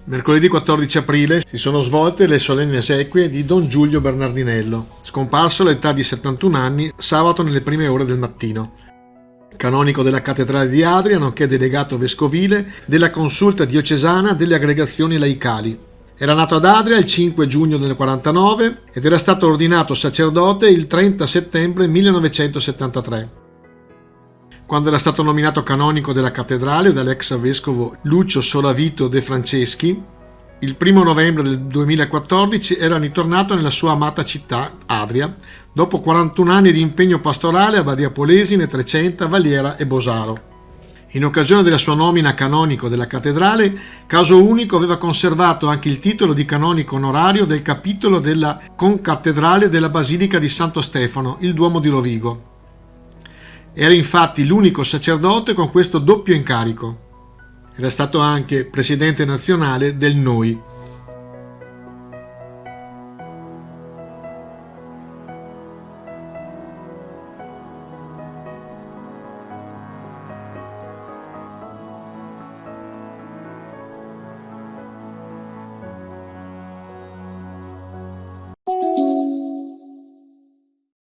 Mercoledì 14 aprile si sono svolte le solenni esequie di Don Giulio Bernardinello, scomparso all'età di 71 anni sabato nelle prime ore del mattino. Canonico della cattedrale di Adria, nonché delegato vescovile della consulta diocesana delle aggregazioni laicali. Era nato ad Adria il 5 giugno del 49 ed era stato ordinato sacerdote il 30 settembre 1973. Quando era stato nominato canonico della cattedrale dall'ex vescovo Lucio Solavito De Franceschi, il 1 novembre del 2014 era ritornato nella sua amata città, Adria, dopo 41 anni di impegno pastorale a Badia Polesine, Trecenta, Valiera e Bosaro. In occasione della sua nomina canonico della cattedrale, caso unico aveva conservato anche il titolo di canonico onorario del capitolo della concattedrale della Basilica di Santo Stefano, il Duomo di Rovigo. Era infatti l'unico sacerdote con questo doppio incarico. Era stato anche presidente nazionale del NOI.